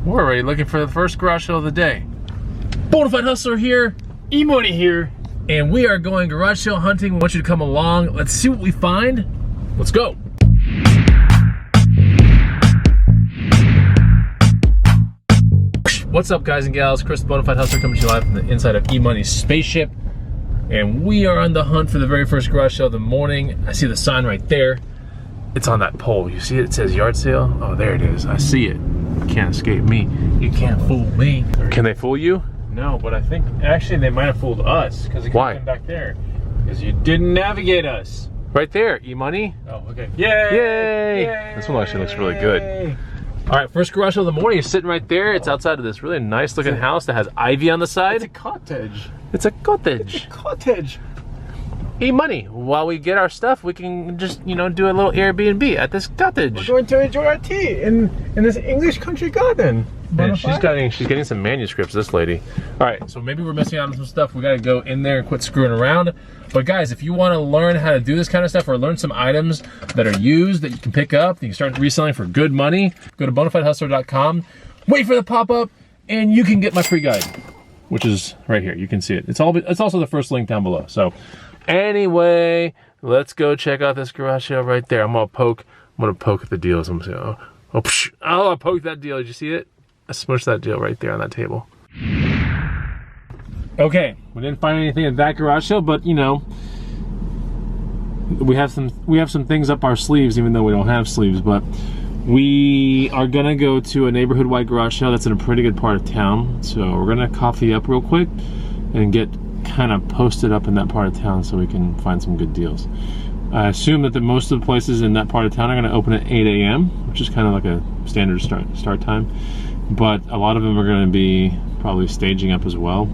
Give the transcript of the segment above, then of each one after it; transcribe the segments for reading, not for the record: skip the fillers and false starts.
We're already looking for the first garage sale of the day. Bonafide Hustler here, E-Money here, and we are going garage sale hunting. We want you to come along. Let's see what we find. Let's go. What's up, guys and gals? Chris, the Bonafide Hustler, coming to you live from the inside of E-Money's spaceship. And we are on the hunt for the very first garage sale of the morning. I see the sign right there. It's on that pole. You see it? It says yard sale. Oh, there it is. I see it. You can't escape me. You can't fool me. Can they fool you? No, but I think actually they might have fooled us because it could have been back there. Because you didn't navigate us. Right there, E-Money. Oh, okay. Yay! Yay! Yay! This one actually looks really good. All right, first garage sale of the morning is sitting right there. It's outside of this really nice looking house that has ivy on the side. It's a cottage. It's a cottage. It's a cottage. E-Money. While we get our stuff, we can just, you know, do a little Airbnb at this cottage. We're going to enjoy our tea in this English country garden. Man, she's getting some manuscripts, this lady. All right, so maybe we're missing out on some stuff. We got to go in there and quit screwing around. But guys, if you want to learn how to do this kind of stuff or learn some items that are used that you can pick up, that you can start reselling for good money, go to bonafidehustler.com, wait for the pop-up, and you can get my free guide, which is right here. You can see it. It's also the first link down below. So anyway, let's go check out this garage sale right there. I'm gonna poke at the deals. I'm gonna say, oh, I poked that deal. Did you see it? I smushed that deal right there on that table. Okay, we didn't find anything at that garage sale, but you know, we have some things up our sleeves, even though we don't have sleeves. But we are gonna go to a neighborhood-wide garage sale that's in a pretty good part of town. So we're gonna coffee up real quick and get kind of posted up in that part of town so we can find some good deals. I assume that most of the places in that part of town are gonna open at 8 a.m., which is kind of like a standard start time. But a lot of them are going to be probably staging up as well.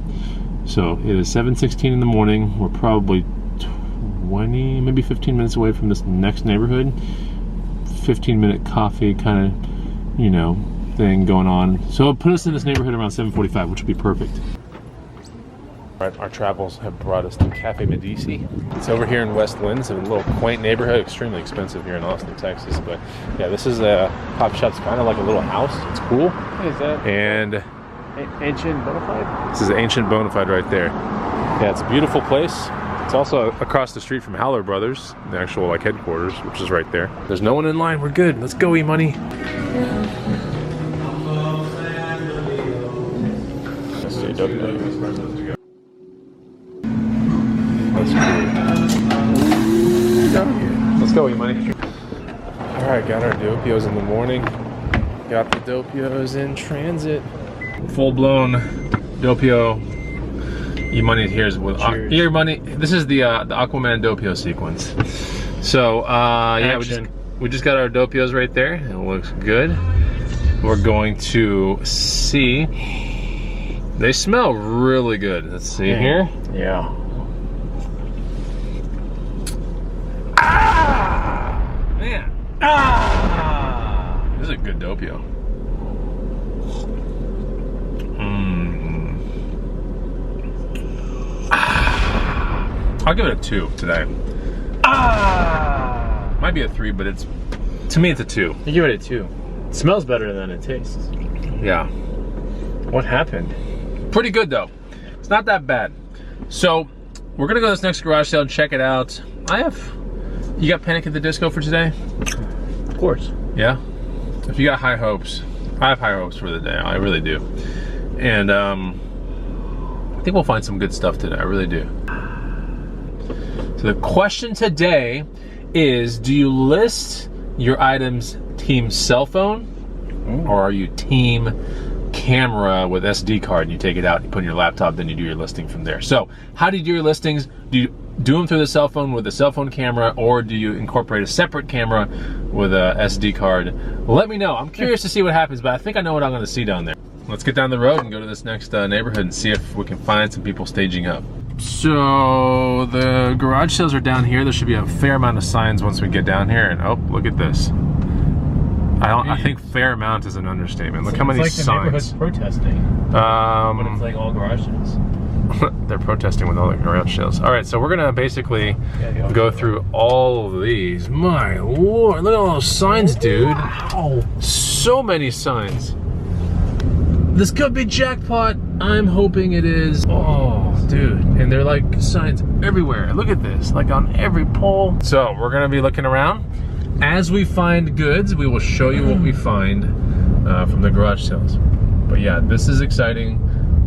So it is 7:16 in the morning. We're probably 20, maybe 15 minutes away from this next neighborhood. 15-minute coffee kind of, you know, thing going on. So it'll put us in this neighborhood around 7:45, which would be perfect. Our travels have brought us to Cafe Medici. It's over here in West Lynn. It's a little quaint neighborhood, extremely expensive here in Austin, Texas. But yeah, this is a pop shop's kind of like a little house. It's cool. What is that? And Ancient Bonafide? This is Ancient Bonafide right there. Yeah, it's a beautiful place. It's also across the street from Howler Brothers, the actual like headquarters, which is right there. There's no one in line. We're good. Let's go, E-Money. Let's see, Let's go, E-Money. All right, got our dopios in the morning. Got the dopios in transit. Full-blown dopio. E-Money here is with E-Money. This is the Aquaman dopio sequence. So yeah, we just got our dopios right there. It looks good. We're going to see. They smell really good. Let's see here. Yeah. Man. Ah! This is a good dopio. I'll give it a 2 today. Might be a 3, but to me it's a 2. You give it a 2. It smells better than it tastes. Yeah. What happened? Pretty good though. It's not that bad. So we're gonna go to this next garage sale and check it out. You got Panic at the Disco for today? Of course. Yeah? If you got high hopes, I have high hopes for the day. I really do. And I think we'll find some good stuff today. I really do. So the question today is, do you list your items team cell phone or are you team camera with SD card and you take it out and you put it in your laptop, then you do your listing from there? So how do you do your listings? Do you do them through the cell phone with a cell phone camera, or do you incorporate a separate camera with a SD card? Let me know. I'm curious to see what happens, but I think I know what I'm going to see down there. Let's get down the road and go to this next neighborhood and see if we can find some people staging up. So the garage sales are down here. There should be a fair amount of signs once we get down here, and oh, look at this. I think fair amount is an understatement. Look how many signs. It's like the neighborhood's protesting. But it's like all garage sales. They're protesting with all the garage sales. All right, so we're gonna basically go through all of these. My Lord, look at all those signs, dude. Wow. So many signs. This could be jackpot. I'm hoping it is. Oh, dude. And they're like signs everywhere. Look at this, like on every pole. So we're gonna be looking around. As we find goods, we will show you what we find from the garage sales. But yeah, this is exciting.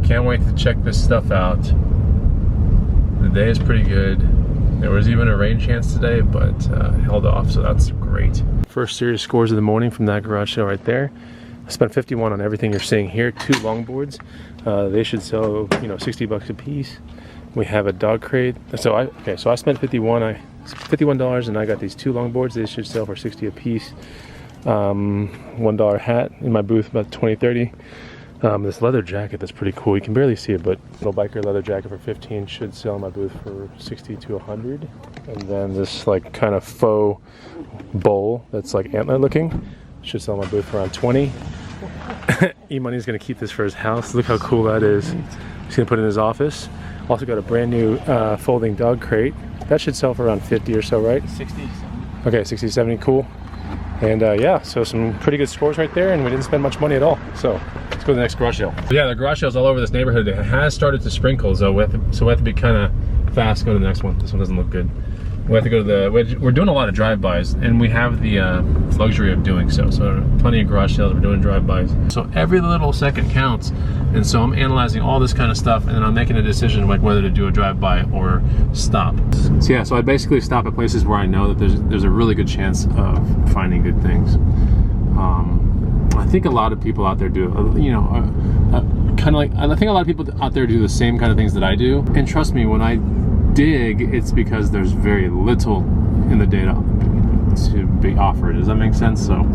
Can't wait to check this stuff out. The day is pretty good. There was even a rain chance today, but held off, so that's great. First series scores of the morning from that garage sale right there. I spent 51 on everything you're seeing here. 2 longboards. They should sell, you know, 60 bucks a piece. We have a dog crate. So I spent $51 and I got these 2 longboards. They should sell for 60 a piece. $1 hat in my booth, about 20, 30. This leather jacket that's pretty cool. You can barely see it, but little biker leather jacket for 15 should sell in my booth for 60 to 100. And then this like kind of faux bowl that's like antler looking should sell in my booth for around 20. E-Money's gonna keep this for his house. Look how cool that is. He's gonna put it in his office. Also got a brand new folding dog crate. That should sell for around 50 or so, right? 60. Okay, 60, 70, cool. And yeah, so some pretty good scores right there, and we didn't spend much money at all. So let's go to the next garage sale. But yeah, the garage sales all over this neighborhood. It has started to sprinkle, so we have to be kind of fast. Go to the next one. This one doesn't look good. We have to go to the, we're doing a lot of drive-bys, and we have the luxury of doing so. So plenty of garage sales, we're doing drive-bys. So every little second counts, and so I'm analyzing all this kind of stuff, and then I'm making a decision like whether to do a drive-by or stop. So yeah, so I basically stop at places where I know that there's a really good chance of finding good things. I think a lot of people out there do, you know, kind of like, I think a lot of people out there do the same kind of things that I do. And trust me, when I dig, it's because there's very little in the data to be offered. Does that make sense? So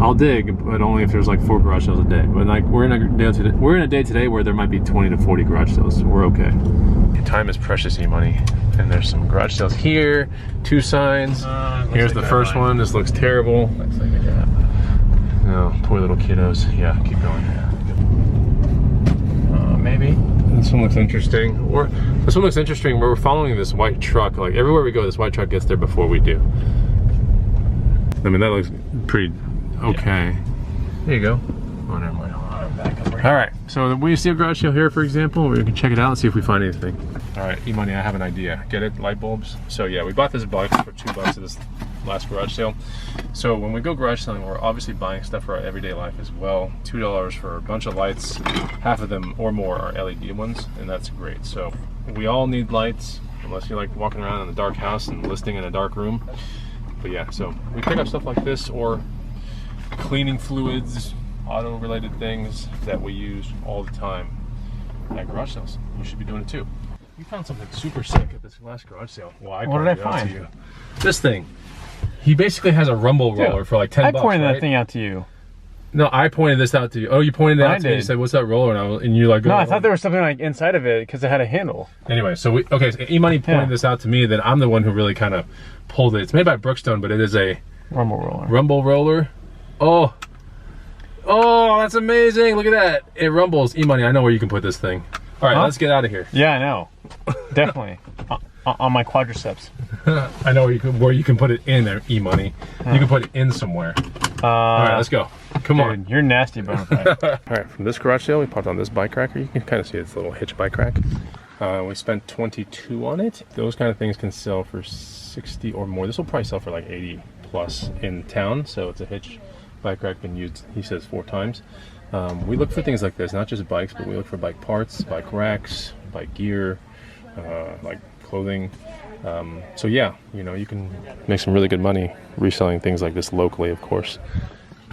I'll dig, but only if there's like 4 garage sales a day. But like we're in a day today where there might be 20 to 40 garage sales. So we're okay. Time is precious, E-Money. And there's some garage sales here. 2 signs. Here's like the first one. This looks terrible. Looks like a cat. No, poor little kiddos. Yeah, keep going. Maybe. This one looks interesting. This one looks interesting. We're following this white truck. Like everywhere we go, this white truck gets there before we do. I mean, that looks pretty okay. Yeah. There you go. Oh, never mind. All right. So we see a garage sale here, for example. We can check it out and see if we find anything. All right, E-Money, I have an idea. Get it? Light bulbs. So yeah, we bought this box for $2 at this last garage sale. So when we go garage selling, we're obviously buying stuff for our everyday life as well. $2 for a bunch of lights. Half of them or more are LED ones, and that's great. So we all need lights, unless you like walking around in a dark house and listing in a dark room. But yeah, so we pick up stuff like this or cleaning fluids, auto-related things that we use all the time at garage sales. You should be doing it too. You found something super sick at this last garage sale. Well, what did I find? This thing. He basically has a rumble roller for like 10 bucks, I pointed right? that thing out to you. No, I pointed this out to you. Oh, you pointed it out to me. You said, "What's that roller?" And you like, no, I thought there was something like inside of it because it had a handle. Anyway, so so E-Money pointed this out to me. Then I'm the one who really kind of pulled it. It's made by Brookstone, but it is a rumble roller. Rumble roller. Oh, that's amazing! Look at that. It rumbles. E-Money, I know where you can put this thing. All right, let's get out of here. Yeah, I know. Definitely. On my quadriceps. I know where you can put it in there, E-Money. You can put it in somewhere. All right, let's go. Come on. You're nasty, Bonafide. All right, from this garage sale, we popped on this bike rack. You can kind of see this little hitch bike rack. We spent $22 on it. Those kind of things can sell for 60 or more. This will probably sell for like 80 plus in town. So it's a hitch bike rack, been used, he says, 4 times. We look for things like this, not just bikes, but we look for bike parts, bike racks, bike gear, like clothing. So yeah, you know, you can make some really good money reselling things like this locally, of course.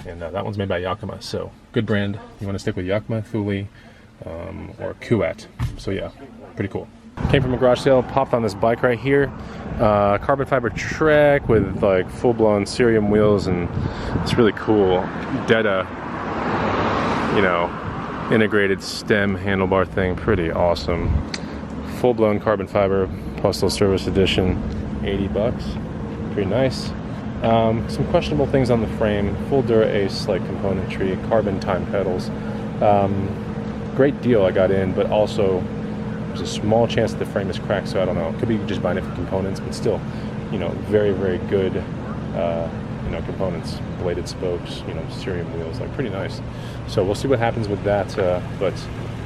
And that one's made by Yakima, so good brand. You want to stick with Yakima, Thule, or Kuat. So yeah, pretty cool. Came from a garage sale, popped on this bike right here. Carbon fiber Trek with like full-blown cerium wheels, and it's really cool. CHEDDAR, you know, integrated stem handlebar thing, pretty awesome. Full-blown carbon fiber, Postal Service Edition, 80 bucks, pretty nice. Some questionable things on the frame, full Dura-Ace like componentry, carbon time pedals. Great deal I got in, but also there's a small chance that the frame is cracked, so I don't know. It could be just buying it for components, but still, you know, very, very good you know, components, bladed spokes, you know, steering wheels, like pretty nice. So we'll see what happens with that. But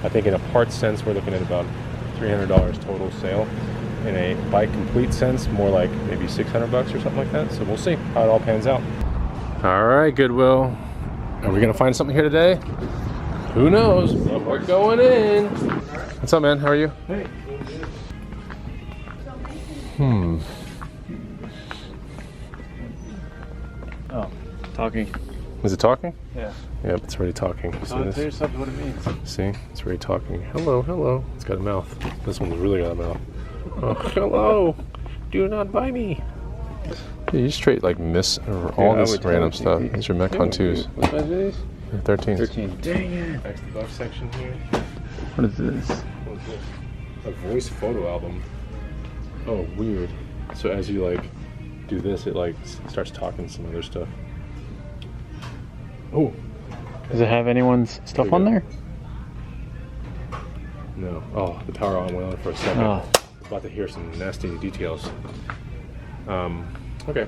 I think in a parts sense, we're looking at about $300 total sale. In a bike complete sense, more like maybe 600 bucks or something like that. So we'll see how it all pans out. All right, Goodwill. Are we gonna find something here today? Who knows? But we're going in. What's up, man? How are you? Hey. Oh, talking. Is it talking? Yeah. Yep, it's already talking. See Tell this? yourself what it means. See, it's already talking. Hello, hello. It's got a mouth. This one's really got a mouth. Oh, hello. Do not buy me. Yeah, you straight like miss all this random stuff. These are Metcon 2s. What size are these? 13s. 13. Dang it. Back to the box section here. What is this? What is this? A voice photo album. Oh, weird. So as you like do this, it like starts talking some other stuff. Oh. Does it have anyone's stuff on there? No. Oh, the power on went on for a second. Oh. About to hear some nasty details. Okay.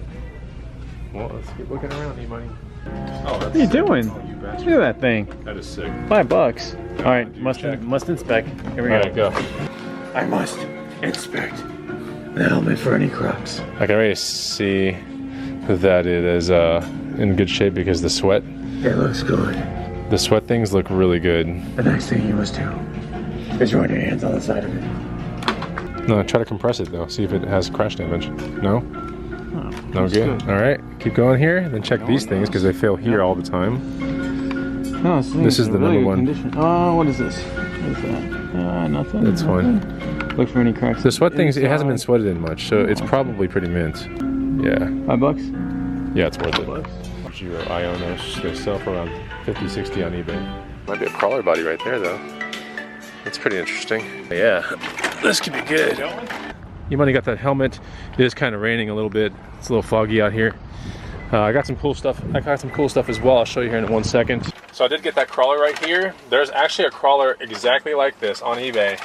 Well, let's keep looking around, E-Money. Oh, What are you doing? Oh, you Look bastard. at that thing. That is sick. $5. All right, check. must inspect. Here we All go. right, go. I must inspect the helmet for any cracks. I can already see that it is in good shape because the sweat. It looks good. The sweat things look really good. The next thing you must do is run your hands on the side of it. No, try to compress it though. See if it has crash damage. No? Oh, No good. All right, keep going here. Then check these things because they fail here all the time. No, This is the really number one. good condition. Oh, what is this? What is that? Nothing. That's fine. Look for any cracks. The sweat things, it hasn't been inside. sweated in much, so it's probably pretty mint. Yeah. $5? Yeah, it's worth it. Your Ionos, they sell for around 50, 60 on eBay. Might be a crawler body right there though. That's pretty interesting. Yeah, this could be good. You might have got that helmet. It is kind of raining a little bit. It's a little foggy out here. I got some cool stuff. I got some cool stuff as well. I'll show you here in 1 second. So I did get that crawler right here. There's actually a crawler exactly like this on eBay.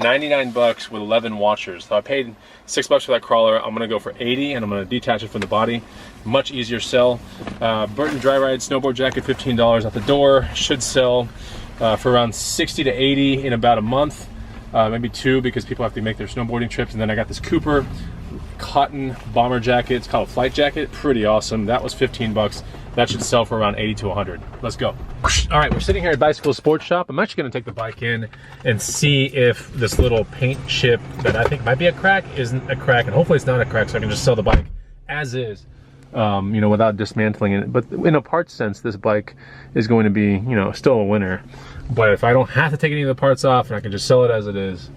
99 bucks with 11 washers. So I paid $6 for that crawler. I'm gonna go for 80 and I'm gonna detach it from the body. Much easier sell. Burton Dry Ride snowboard jacket, $15 at the door. Should sell for around 60 to 80 in about a month. Maybe 2 because people have to make their snowboarding trips. And then I got this Cooper cotton bomber jacket. It's called a flight jacket. Pretty awesome. That was 15 bucks. That should sell for around 80 to 100. Let's go. All right, we're sitting here at Bicycle Sports Shop. I'm actually gonna take the bike in and see if this little paint chip that I think might be a crack isn't a crack, and hopefully it's not a crack, so I can just sell the bike as is, you know, without dismantling it. But in a parts sense, this bike is going to be, you know, still a winner. But if I don't have to take any of the parts off and I can just sell it as it is,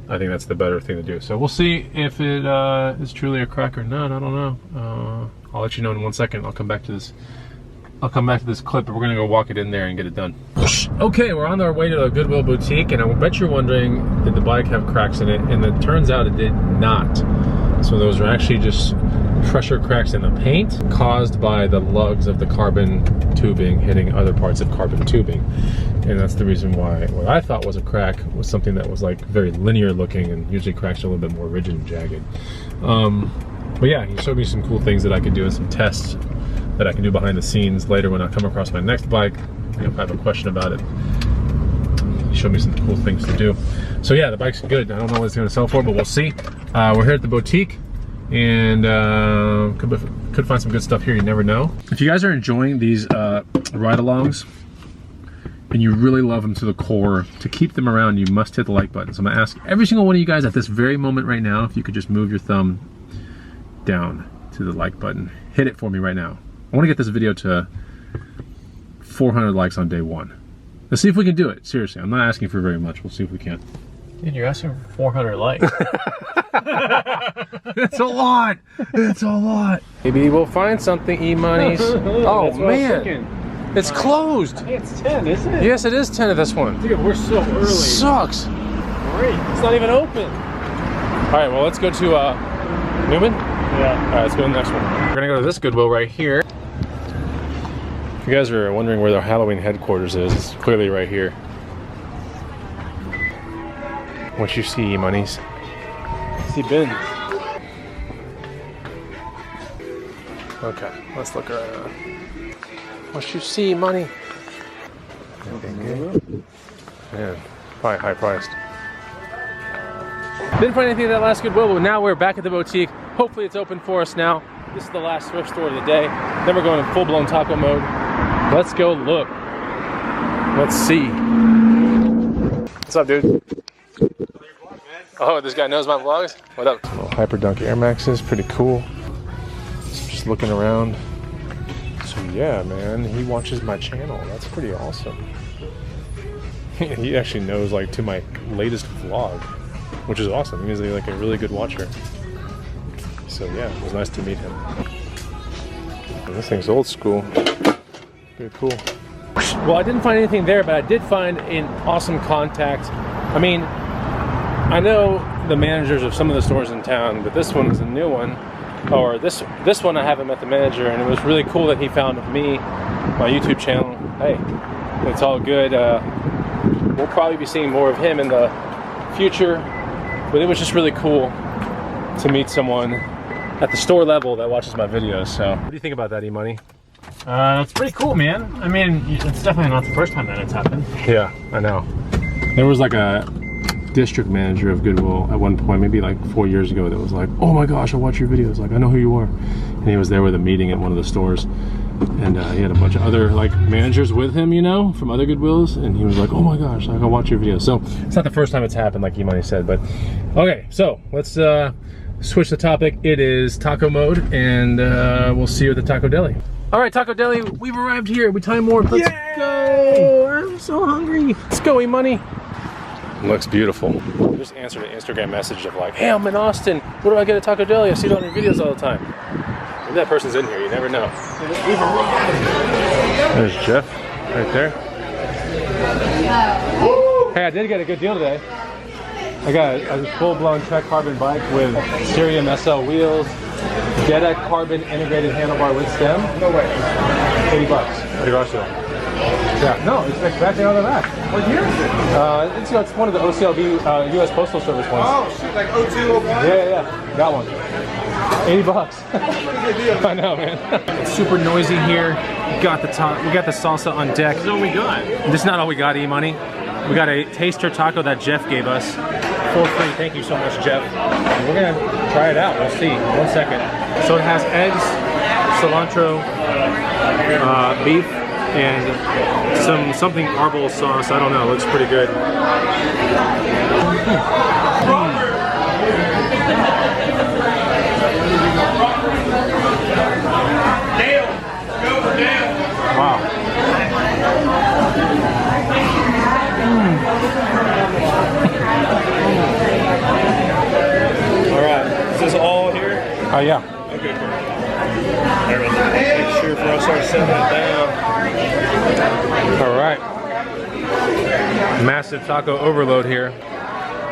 I think that's the better thing to do. So we'll see if it is truly a crack or not. I don't know. I'll let you know in 1 second. I'll come back to this. I'll come back to this clip, but we're gonna go walk it in there and get it done. Okay, we're on our way to the Goodwill boutique, and I bet you're wondering, did the bike have cracks in it? And it turns out it did not. So those are actually just pressure cracks in the paint caused by the lugs of the carbon tubing hitting other parts of carbon tubing. And that's the reason why what I thought was a crack was something that was like very linear looking, and usually cracks are a little bit more rigid and jagged. But yeah, he showed me some cool things that I could do and some tests that I can do behind the scenes later when I come across my next bike. If I have a question about it, he showed me some cool things to do. So yeah, the bike's good. I don't know what it's going to sell for, but we'll see. We're here at the boutique, and could find some good stuff here. You never know. If you guys are enjoying these ride-alongs and you really love them to the core, to keep them around, you must hit the like button. So I'm going to ask every single one of you guys at this very moment right now if you could just move your thumb down to the like button. Hit it for me right now. I want to get this video to 400 likes on day 1. Let's see if we can do it. Seriously, I'm not asking for very much. We'll see if we can. Dude, you're asking for 400 likes. It's a lot. It's a lot. Maybe we'll find something, E-Monies. Oh man, it's closed. Hey, it's 10, isn't it? Yes, it is 10 at this one. Dude, we're so early. Sucks. Great. It's not even open. All right, well, let's go to Newman. Yeah. All right, let's go to the next one. We're gonna go to this Goodwill right here. If you guys are wondering where the Halloween headquarters is, it's clearly right here. What you see, E-Monies? See bins. Okay, let's look around. What you see, money? Man, probably high priced. Didn't find anything at that last Goodwill, but now we're back at the boutique. Hopefully it's open for us now. This is the last thrift store of the day. Then we're going in full-blown taco mode. Let's go look. Let's see. What's up, dude? Oh, this guy knows my vlogs? What up? Little Hyperdunk Air Maxes, pretty cool. Just looking around. So yeah, man, he watches my channel. That's pretty awesome. He actually knows like to my latest vlog, which is awesome. He's like a really good watcher. So yeah, it was nice to meet him. And this thing's old school. Pretty cool. Well, I didn't find anything there, but I did find an awesome contact. I mean, I know the managers of some of the stores in town, but this one is a new one. Or this one I haven't met the manager, and it was really cool that he found me, my YouTube channel. Hey, it's all good. We'll probably be seeing more of him in the future, but it was just really cool to meet someone at the store level that watches my videos. So what do you think about that, E-Money? It's pretty cool, man. I mean, it's definitely not the first time that it's happened. Yeah, I know. There was like a district manager of Goodwill at one point, maybe like 4 years ago, that was like, oh my gosh, I watch your videos, like I know who you are. And he was there with a meeting at one of the stores, and he had a bunch of other like managers with him, you know, from other Goodwills, and he was like, oh my gosh, like I watch your videos. So it's not the first time it's happened, like E-Money said. But okay, so let's switch the topic. It is taco mode, and we'll see you at the Taco Deli. All right, Taco Deli, we've arrived here. We time warp. Let's go. I'm so hungry. Let's go, E-Money. Looks beautiful. Just answered an Instagram message of like, hey, I'm in Austin. Where do I get a Taco Deli? I see it on your videos all the time. Maybe that person's in here. You never know. There's Jeff right there. Hey, I did get a good deal today. I got a full-blown Trek carbon bike with Cerium SL wheels, CHEDDAR carbon integrated handlebar with stem. No way. $80 at the garage sale. Yeah, no, it's exactly on the back. What year is it? It's one of the OCLV U.S. Postal Service ones. Oh, shit, like 0201? Yeah, got one. $80. I know, man. It's super noisy here. We got the salsa on deck. That's all we got. This is not all we got, E-Money. We got a taster taco that Jeff gave us for free. Thank you so much, Jeff. And we're gonna try it out. We'll see. 1 second. So it has eggs, cilantro, beef, and something arbol sauce. I don't know. It looks pretty good. Wow. All right. Is this all here? Oh yeah. Okay, cool. Everyone, make sure before I start setting it down. All right. Massive taco overload here.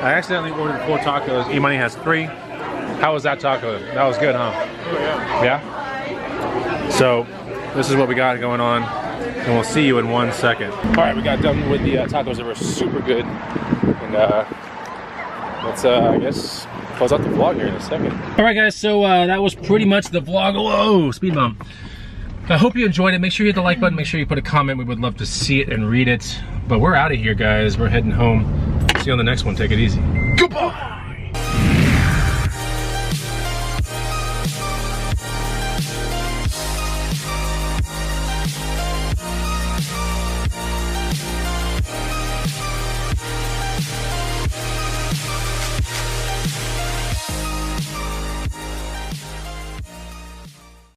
I accidentally ordered 4 tacos. E-Money has 3. How was that taco? That was good, huh? Oh yeah. Yeah? So, this is what we got going on, and we'll see you in 1 second. All right, we got done with the tacos that were super good, and let's, I guess, close out the vlog here in a second. All right, guys, so that was pretty much the vlog. Whoa, speed bump. I hope you enjoyed it. Make sure you hit the like button. Make sure you put a comment. We would love to see it and read it. But we're out of here, guys. We're heading home. See you on the next one. Take it easy. Goodbye.